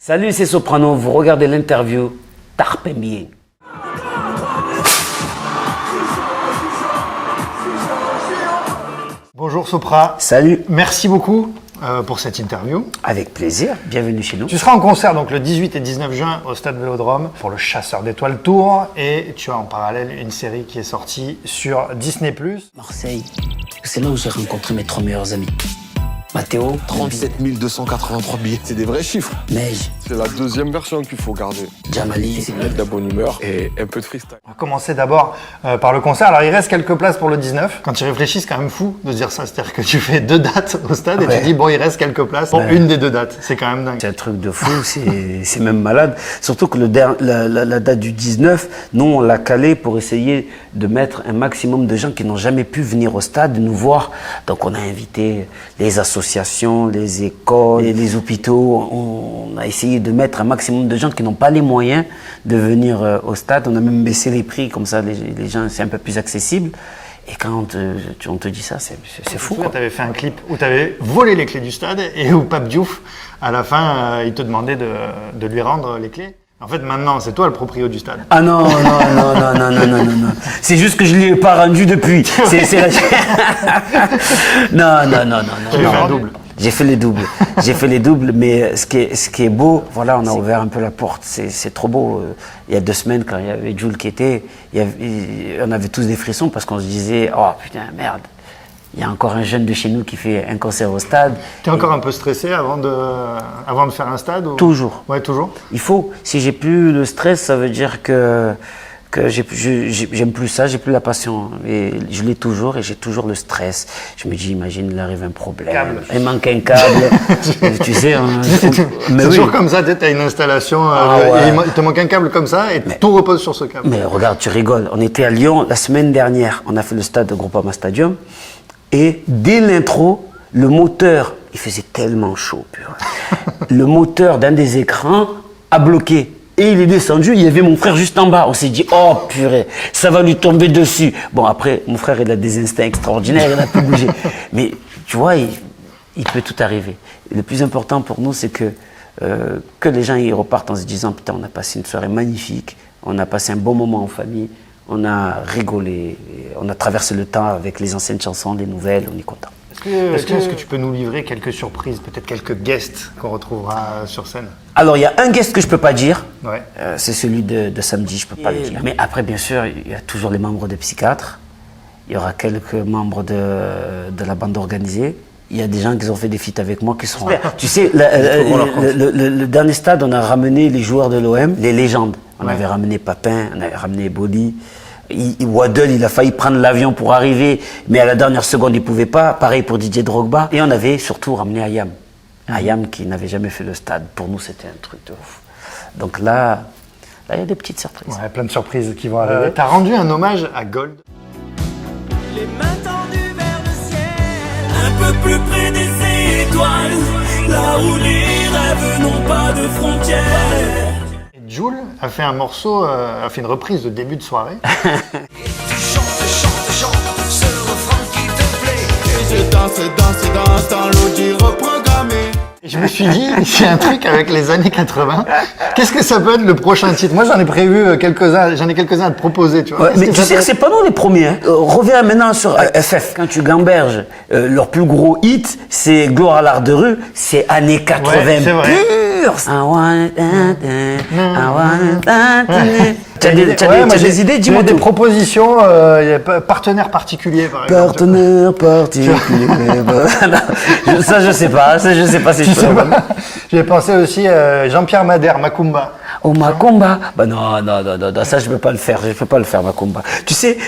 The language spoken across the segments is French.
Salut, c'est Soprano, vous regardez l'interview Tarpembien. Bonjour Sopra. Salut. Merci beaucoup pour cette interview. Avec plaisir, bienvenue chez nous. Tu seras en concert donc le 18 et 19 juin au Stade Vélodrome pour le Chasseur d'étoiles Tour et tu as en parallèle une série qui est sortie sur Disney+. Marseille, c'est là où j'ai rencontré mes 3 meilleurs amis. Mathéo, 37 283 billets, c'est des vrais chiffres. Neige, C'est la deuxième version qu'il faut garder. Jamali, Mettre de la bonne humeur et un peu de freestyle. On va commencer d'abord par le concert. Alors il reste quelques places pour le 19. Quand tu réfléchis, c'est quand même fou de se dire ça. C'est-à-dire que tu fais 2 dates au stade et Ouais. tu dis bon, il reste quelques places pour une des 2 dates. C'est quand même dingue. C'est un truc de fou, c'est même malade. Surtout que la date du 19, nous on l'a calé pour essayer de mettre un maximum de gens qui n'ont jamais pu venir au stade nous voir. Donc on a invité les associations, les écoles, les hôpitaux. On a essayé de mettre un maximum de gens qui n'ont pas les moyens de venir au stade. On a même baissé les prix, comme ça les gens, c'est un peu plus accessible. Et quand on te dit ça, c'est fou, quoi. Tu avais fait un clip où tu avais volé les clés du stade et où Pape Diouf, à la fin, il te demandait de lui rendre les clés. En fait, maintenant, c'est toi le proprio du stade. Ah non. C'est juste que je ne l'ai pas rendu depuis. Non. Tu avais fait un double. J'ai fait les doubles, mais ce qui est beau, voilà, on a ouvert un peu la porte. C'est trop beau. Il y a 2 semaines, quand il y avait Jules qui était, on avait tous des frissons parce qu'on se disait, oh putain, merde. Il y a encore un jeune de chez nous qui fait un concert au stade. Tu es encore un peu stressé avant de faire un stade ou... Toujours. Ouais, toujours. Il faut. Si j'ai plus le stress, ça veut dire que j'aime plus ça, j'ai plus la passion. Et je l'ai toujours et j'ai toujours le stress. Je me dis, imagine, il arrive un problème. Câble. Il manque un câble. Tu sais, C'est toujours comme ça, tu as une installation, ouais. et il te manque un câble comme ça et tout repose sur ce câble. Mais regarde, tu rigoles. On était à Lyon la semaine dernière. On a fait le stade de Groupama Stadium. Et dès l'intro, le moteur, il faisait tellement chaud, pur. Le moteur d'un des écrans a bloqué. Et il est descendu, il y avait mon frère juste en bas. On s'est dit, oh purée, ça va lui tomber dessus. Bon, après, mon frère, il a des instincts extraordinaires, il n'a plus bougé. Mais tu vois, il peut tout arriver. Le plus important pour nous, c'est que les gens ils repartent en se disant, putain, on a passé une soirée magnifique, on a passé un bon moment en famille, on a rigolé, on a traversé le temps avec les anciennes chansons, les nouvelles, on est content. Est-ce que tu peux nous livrer quelques surprises, peut-être quelques guests qu'on retrouvera sur scène? Alors, il y a un guest que je ne peux pas dire, Ouais. c'est celui de samedi, je ne peux pas le dire. Mais après, bien sûr, il y a toujours les membres des Psychiatres, il y aura quelques membres de la bande organisée. Il y a des gens qui ont fait des feats avec moi qui seront là. Tu sais, le dernier stade, on a ramené les joueurs de l'OM, les légendes. On avait ramené Papin, on avait ramené Boli. Waddle, il a failli prendre l'avion pour arriver, mais à la dernière seconde, il ne pouvait pas. Pareil pour Didier Drogba. Et on avait surtout ramené Ayam. Ayam qui n'avait jamais fait le stade. Pour nous, c'était un truc de ouf. Donc là, il y a des petites surprises. Ouais, plein de surprises qui vont arriver. Tu as rendu un hommage à Gold. Les mains tendues vers le ciel, un peu plus près des étoiles, là où les rêves n'ont pas de frontières. Et Jules a fait un morceau, a fait une reprise de début de soirée. Tu chantes, ce refrain qui te plaît. Et je danse dans l'audi reprogrammé. Et je me suis dit, c'est un truc avec les années 80. Qu'est-ce que ça peut être le prochain titre? Moi, j'en ai prévu quelques-uns, à te proposer, tu vois. Ouais, mais tu sais que c'est pas nous les premiers. Hein. Reviens maintenant sur FF. Quand tu gamberges, leur plus gros hit, c'est Gloire à l'art de rue, c'est années 80 Ouais, c'est vrai. pur. I want T'as des idées, dis-moi des tout. propositions, partenaires particuliers, par exemple. Partenaire particulier. Ça, je sais pas si je peux. J'ai pensé aussi Jean-Pierre Madère, Macumba. Oh, Macumba. Bah non, ça je peux pas le faire, Macumba. Tu sais,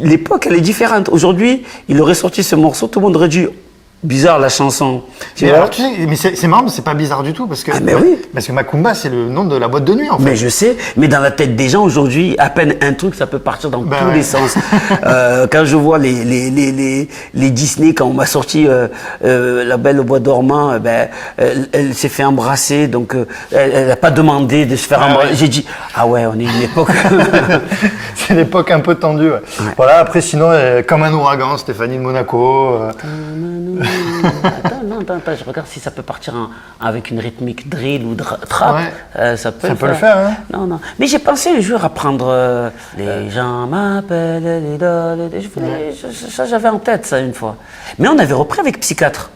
l'époque elle est différente. Aujourd'hui, il aurait sorti ce morceau, tout le monde aurait dit bizarre la chanson. Mais alors, tu sais, mais c'est marrant, mais c'est pas bizarre du tout, parce que, mais oui. parce que Macumba, c'est le nom de la boîte de nuit, en fait. Mais je sais, mais dans la tête des gens aujourd'hui, à peine un truc, ça peut partir dans tous les sens. Quand je vois les Disney, quand on m'a sorti La Belle au bois dormant, elle s'est fait embrasser, donc elle n'a pas demandé de se faire embrasser. Ouais. J'ai dit, ah ouais, on est une époque. C'est l'époque un peu tendue. Ouais. Ouais. Voilà, après, sinon, Comme un ouragan, Stéphanie de Monaco. Attends, non. attends, je regarde si ça peut partir avec une rythmique drill ou trap. Ouais. Ça peut le faire, hein. Non. Mais j'ai pensé un jour à prendre les gens m'appellent les idoles. Ça, j'avais en tête ça une fois. Mais on avait repris avec Psychiatre,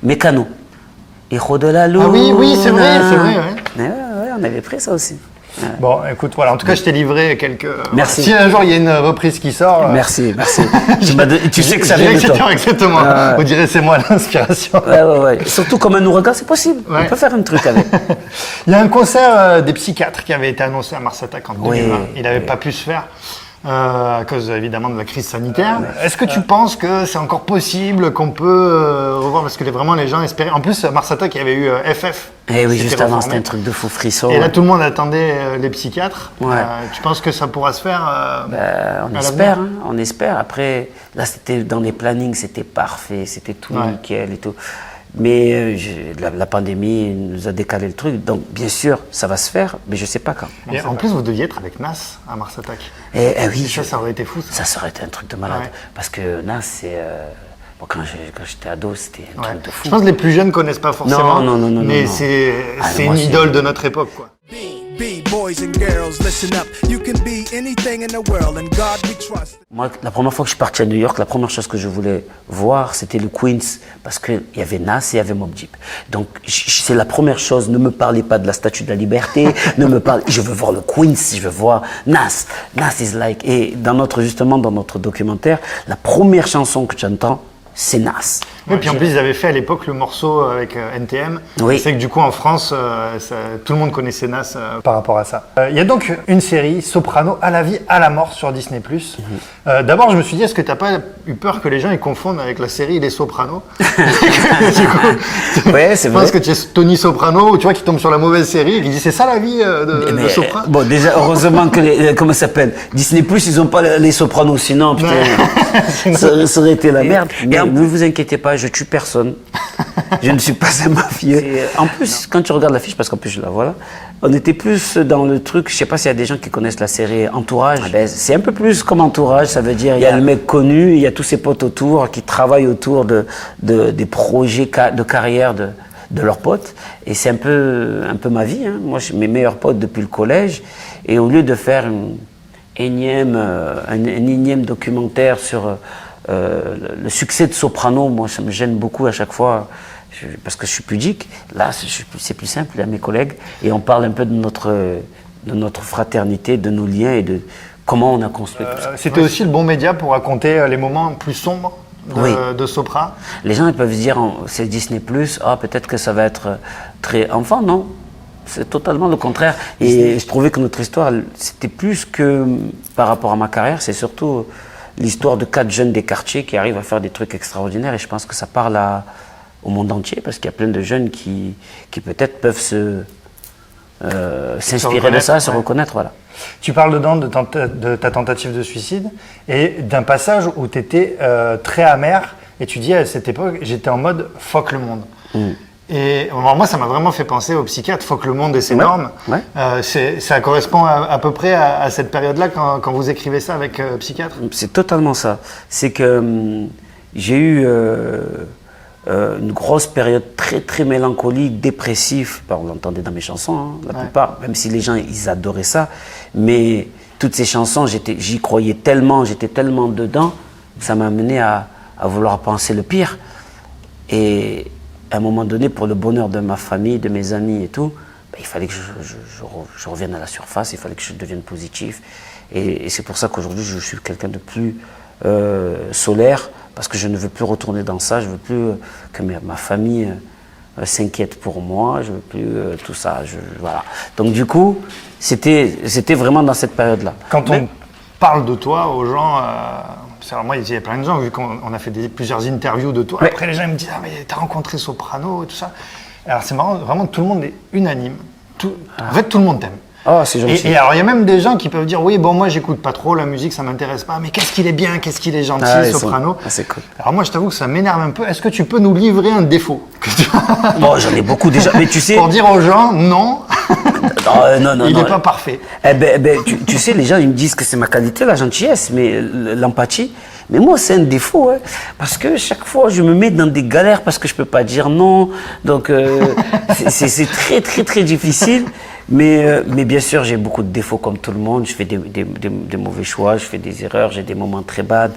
Mécano. Hijo de la Luna. Ah oui, c'est vrai, ouais. Ouais, on avait pris ça aussi. Ouais. Bon, écoute, voilà, en tout cas, je t'ai livré quelques... Merci. Si un jour, il y a une reprise qui sort... Merci. Tu sais que ça vient de toi. Exactement. Vous direz, c'est moi l'inspiration. Ouais. Surtout comme un ouragan, c'est possible. Ouais. On peut faire un truc avec. Il y a un concert des Psychiatres qui avait été annoncé à Mars Attack en 2020. Il n'avait pas pu se faire. À cause évidemment de la crise sanitaire. Est-ce que tu penses que c'est encore possible qu'on peut revoir, parce que vraiment les gens espéraient. En plus, Mars Attack, il y avait eu FF. Eh oui, juste avant, reformé. c'était un truc de fou frisson. Et là, tout le monde attendait les Psychiatres. Ouais. Tu penses que ça pourra se faire On espère. Après, là, c'était dans les plannings, c'était parfait, c'était tout nickel et tout. Mais la pandémie nous a décalé le truc, donc bien sûr, ça va se faire, mais je ne sais pas quand. Et en plus, vous deviez être avec Nas à Mars Attack. Oui, ça aurait été fou. Ça aurait été un truc de malade. Parce que Nas, c'est... quand j'étais ado, c'était un truc de fou. Je pense que les plus jeunes ne connaissent pas forcément. Non. Mais c'est une idole de notre époque, quoi. Boys and girls, listen up. You can be anything in the world, and God we trust. Moi, la première fois que je suis parti à New York, la première chose que je voulais voir, c'était le Queens, parce qu'il y avait Nas et il y avait Mobb Deep. Donc, c'est la première chose. Ne me parlez pas de la Statue de la Liberté. Je veux voir le Queens. Je veux voir Nas. Nas is like. Et dans notre documentaire, la première chanson que j'entends, c'est Nas. Oui, puis en plus, ils avaient fait à l'époque le morceau avec NTM. Oui. C'est que du coup, en France, tout le monde connaissait Nas par rapport à ça. Il y a donc une série, Soprano, à la vie, à la mort, sur Disney+. D'abord, je me suis dit, est-ce que tu n'as pas eu peur que les gens ils confondent avec la série Les Sopranos? Ouais, c'est vrai. Je pense que tu es Tony Soprano, tu vois, qui tombe sur la mauvaise série et qui dit, c'est ça la vie de Soprano? Bon, déjà, heureusement que comment ça s'appelle? Disney+, ils n'ont pas les Sopranos, sinon, putain, ça aurait été la merde. Mais ne vous inquiétez pas, je tue personne. Je ne suis pas un mafieux. En plus, quand tu regardes l'affiche, parce qu'en plus je la vois là, on était plus dans le truc, je sais pas s'il y a des gens qui connaissent la série Entourage. C'est un peu plus comme Entourage, ça veut dire il y a le mec connu, il y a tous ses potes autour qui travaillent autour des projets de carrière de leurs potes. Et c'est un peu ma vie. Hein. Moi, j'ai mes meilleurs potes depuis le collège. Et au lieu de faire un énième documentaire sur... le succès de Soprano, moi, ça me gêne beaucoup à chaque fois, parce que je suis pudique. Là, c'est plus simple, il y a mes collègues, et on parle un peu de notre fraternité, de nos liens et de comment on a construit tout ça. C'était aussi le bon média pour raconter les moments plus sombres de Sopra. Les gens ils peuvent se dire, c'est Disney+, peut-être que ça va être très enfant, non. C'est totalement le contraire. Et je trouvais que notre histoire, c'était plus que par rapport à ma carrière, c'est surtout... l'histoire de 4 jeunes des quartiers qui arrivent à faire des trucs extraordinaires, et je pense que ça parle au monde entier, parce qu'il y a plein de jeunes qui peut-être peuvent s'inspirer de ça, se reconnaître. Voilà. Tu parles dedans de ta tentative de suicide et d'un passage où tu étais très amer et tu dis à cette époque, j'étais en mode « fuck le monde ». Et moi, ça m'a vraiment fait penser aux psychiatres, fuck le monde et ses normes. Ouais. Ça correspond à peu près à cette période-là quand vous écrivez ça avec Psychiatre? C'est totalement ça. C'est que j'ai eu une grosse période très très mélancolique, dépressive. On l'entendait dans mes chansons, hein, la plupart, même si les gens ils adoraient ça. Mais toutes ces chansons, j'y croyais tellement, j'étais tellement dedans, ça m'a amené à vouloir penser le pire. Et à un moment donné, pour le bonheur de ma famille, de mes amis et tout, il fallait que je revienne à la surface, il fallait que je devienne positif. Et c'est pour ça qu'aujourd'hui, je suis quelqu'un de plus solaire, parce que je ne veux plus retourner dans ça, je ne veux plus que ma famille s'inquiète pour moi, je ne veux plus tout ça. Voilà. Donc du coup, c'était vraiment dans cette période-là. Quand on parle de toi aux gens... Alors moi, il y a plein de gens, vu qu'on a fait plusieurs interviews de toi. Ouais. Après, les gens me disent « Ah, mais t'as rencontré Soprano et tout ça. » Alors, c'est marrant, vraiment, tout le monde est unanime. En fait, tout le monde t'aime. Oh, c'est gentil. Et alors, il y a même des gens qui peuvent dire « Oui, bon, moi, j'écoute pas trop la musique, ça m'intéresse pas. Mais qu'est-ce qu'il est bien, qu'est-ce qu'il est gentil, Soprano. » C'est cool. Alors moi, je t'avoue que ça m'énerve un peu. Est-ce que tu peux nous livrer un défaut? Bon, j'en ai beaucoup déjà, mais tu sais... Pour dire aux gens « Non ». Non, Il non. n'est pas parfait. Tu sais, les gens ils me disent que c'est ma qualité, la gentillesse, mais l'empathie. Mais moi, c'est un défaut, hein, parce que chaque fois, je me mets dans des galères parce que je peux pas dire non. Donc, c'est très, très, très difficile. Mais bien sûr, j'ai beaucoup de défauts comme tout le monde. Je fais des mauvais choix, je fais des erreurs, j'ai des moments très bad.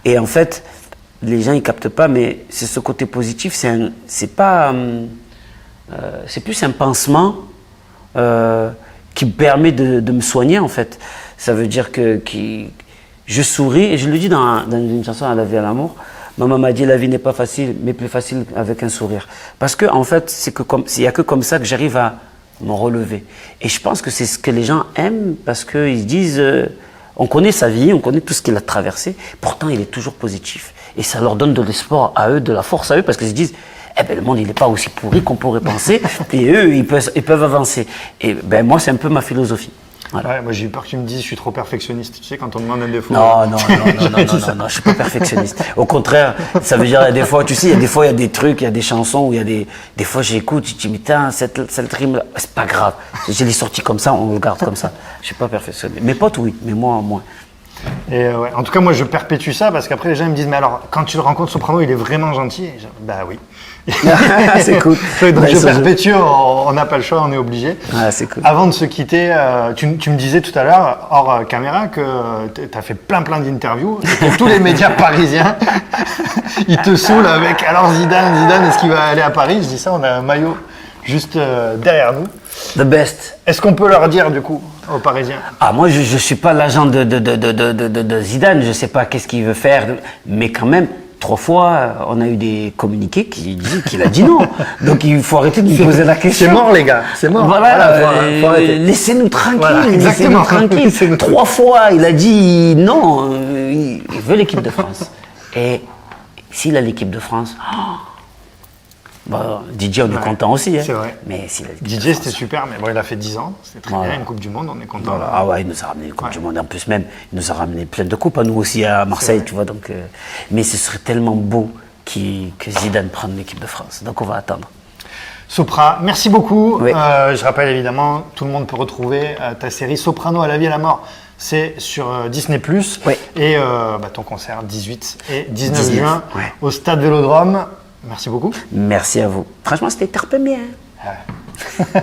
Et en fait, les gens ils captent pas, mais c'est ce côté positif. C'est plus un pansement qui me permet de me soigner en fait. Ça veut dire que je souris et je le dis dans une chanson à la vie à l'amour. Maman m'a dit la vie n'est pas facile, mais plus facile avec un sourire. Parce que en fait, il y a que comme ça que j'arrive à me relever. Et je pense que c'est ce que les gens aiment parce qu'ils se disent, on connaît sa vie, on connaît tout ce qu'il a traversé, pourtant il est toujours positif. Et ça leur donne de l'espoir à eux, de la force à eux, parce qu'ils se disent, eh ben, le monde il n'est pas aussi pourri qu'on pourrait penser, et eux ils peuvent avancer. Et ben moi c'est un peu ma philosophie. Voilà. Ouais, moi j'ai eu peur que tu me dises je suis trop perfectionniste. Tu sais, quand on demande un défaut. Non, je suis pas perfectionniste. Au contraire, ça veut dire des fois, tu sais, il y a des trucs, il y a des chansons où il y a des fois j'écoute, je dis mais putain, cette rime là, c'est pas grave. Je l'ai sorti comme ça, on le garde comme ça. Je suis pas perfectionniste. Mes potes oui, mais moi moins. Et ouais, en tout cas, moi je perpétue ça parce qu'après les gens ils me disent mais alors quand tu le rencontres Soprano, il est vraiment gentil. Et bah oui. C'est cool. Donc je perpétue, on n'a pas le choix, on est obligé. Ah, c'est cool. Avant de se quitter, tu me disais tout à l'heure, hors caméra, que tu as fait plein d'interviews, et que tous les médias parisiens, ils te saoulent avec alors Zidane, est-ce qu'il va aller à Paris? Je dis ça, on a un maillot juste derrière nous. The best. Est-ce qu'on peut leur dire du coup aux Parisiens? Ah moi je suis pas l'agent de Zidane, je sais pas qu'est-ce qu'il veut faire, mais quand même 3 fois on a eu des communiqués qui disent qu'il a dit non. Donc il faut arrêter de nous poser la question. C'est mort les gars, c'est mort. Voilà, faut arrêter. laissez-nous tranquilles, Voilà, laissez-nous exactement. tranquilles. 3 fois il a dit non, il veut l'équipe de France. Et s'il a l'équipe de France, Didier on est content aussi. Hein. C'est vrai. Mais s'il a l'équipe de Didier France, c'était super, mais bon il a fait 10 ans, c'était très bien, une Coupe du Monde, on est content. voilà. Ah ouais, il nous a ramené une Coupe du Monde. En plus même, il nous a ramené plein de coupes à nous aussi à Marseille, tu vois. Donc, mais ce serait tellement beau que Zidane prenne l'équipe de France. Donc on va attendre. Sopra, merci beaucoup. Oui. Je rappelle évidemment, tout le monde peut retrouver ta série Soprano à la vie et à la mort. C'est sur Disney+. Oui. Et ton concert 18 et 19 juin ouais. au Stade Vélodrome. Merci beaucoup. Merci à vous. Franchement, c'était très bien. Ouais.